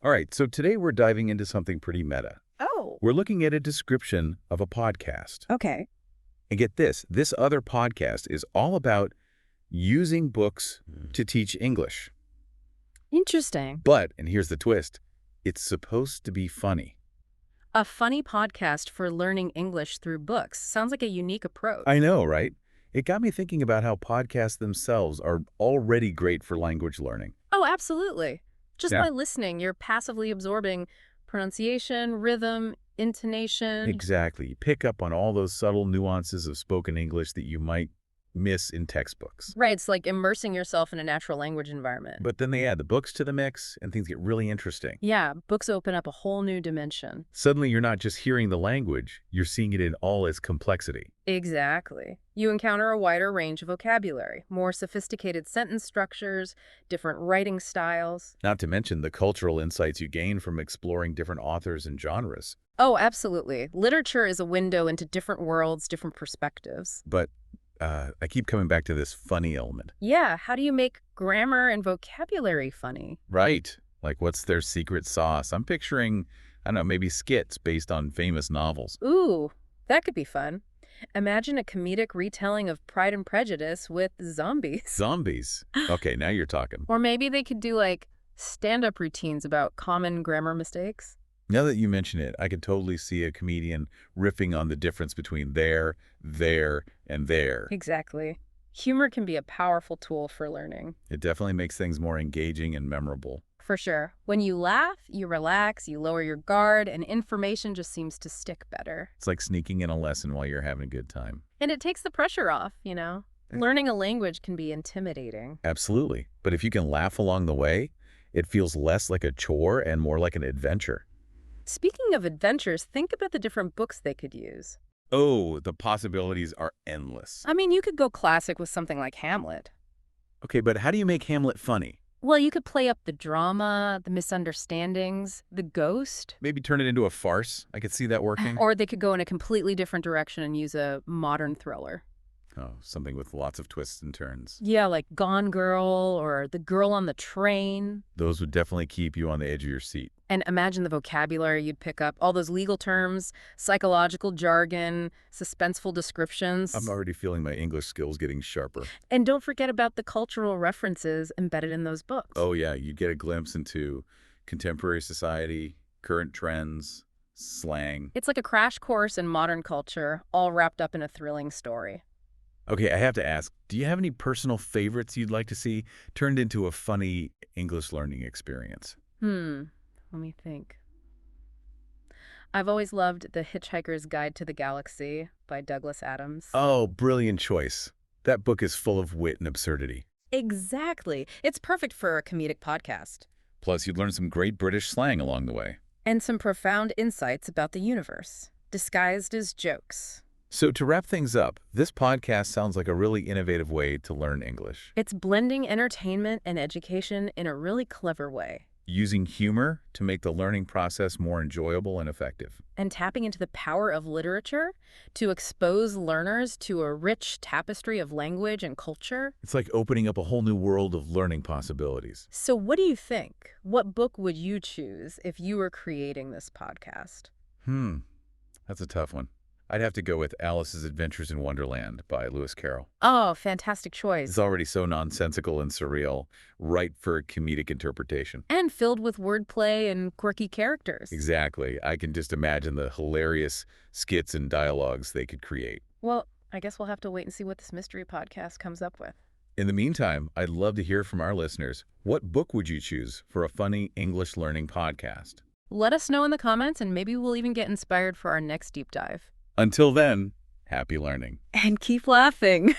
All right, so today we're diving into something pretty meta. Oh, We're looking at a description of a podcast. okay. And get this other podcast is all about using books to teach English. Interesting. But, and here's the twist, it's supposed to be funny. A funny podcast for learning English through books. Sounds like a unique approach. I know, right? It got me thinking about how podcasts themselves are already great for language learning. Oh, absolutely. Just Yeah. by listening, you're passively absorbing pronunciation, rhythm, intonation. Exactly. You pick up on all those subtle nuances of spoken English that you might miss in textbooks. Right, it's like immersing yourself in a natural language environment. But then they add the books to the mix, and things get really interesting. Yeah, books open up a whole new dimension. Suddenly, you're not just hearing the language, you're seeing it in all its complexity. Exactly. You encounter a wider range of vocabulary, more sophisticated sentence structures, different writing styles. Not to mention the cultural insights you gain from exploring different authors and genres. Oh, absolutely. Literature is a window into different worlds, different perspectives. But I keep coming back to this funny element. Yeah, how do you make grammar and vocabulary funny? Right. Like, what's their secret sauce? I'm picturing, I don't know, maybe skits based on famous novels. Ooh, that could be fun. Imagine a comedic retelling of Pride and Prejudice with zombies. Zombies. Okay, now you're talking. Or maybe they could do like stand-up routines about common grammar mistakes. Now that you mention it, I could totally see a comedian riffing on the difference between there, and there. Exactly. Humor can be a powerful tool for learning. It definitely makes things more engaging and memorable. For sure. When you laugh, you relax, you lower your guard, and information just seems to stick better. It's like sneaking in a lesson while you're having a good time. And it takes the pressure off, you know? Learning a language can be intimidating. Absolutely. But if you can laugh along the way, it feels less like a chore and more like an adventure. Speaking of adventures, think about the different books they could use. Oh, the possibilities are endless. I mean, you could go classic with something like Hamlet. Okay, but how do you make Hamlet funny? Well, you could play up the drama, the misunderstandings, the ghost. Maybe turn it into a farce? I could see that working. Or they could go in a completely different direction and use a modern thriller. Oh, something with lots of twists and turns. Yeah, like Gone Girl or The Girl on the Train. Those would definitely keep you on the edge of your seat. And imagine the vocabulary you'd pick up, all those legal terms, psychological jargon, suspenseful descriptions. I'm already feeling my English skills getting sharper. And don't forget about the cultural references embedded in those books. Oh yeah, you'd get a glimpse into contemporary society, current trends, slang. It's like a crash course in modern culture, all wrapped up in a thrilling story. Okay, I have to ask, do you have any personal favorites you'd like to see turned into a funny English learning experience? Let me think. I've always loved The Hitchhiker's Guide to the Galaxy by Douglas Adams. Oh, brilliant choice. That book is full of wit and absurdity. Exactly. It's perfect for a comedic podcast. Plus, you'd learn some great British slang along the way. And some profound insights about the universe, disguised as jokes. So to wrap things up, this podcast sounds like a really innovative way to learn English. It's blending entertainment and education in a really clever way. Using humor to make the learning process more enjoyable and effective. And tapping into the power of literature to expose learners to a rich tapestry of language and culture. It's like opening up a whole new world of learning possibilities. So what do you think? What book would you choose if you were creating this podcast? That's a tough one. I'd have to go with Alice's Adventures in Wonderland by Lewis Carroll. Oh, fantastic choice. It's already so nonsensical and surreal, ripe for comedic interpretation. And filled with wordplay and quirky characters. Exactly. I can just imagine the hilarious skits and dialogues they could create. Well, I guess we'll have to wait and see what this mystery podcast comes up with. In the meantime, I'd love to hear from our listeners. What book would you choose for a funny English learning podcast? Let us know in the comments, and maybe we'll even get inspired for our next deep dive. Until then, happy learning. And keep laughing.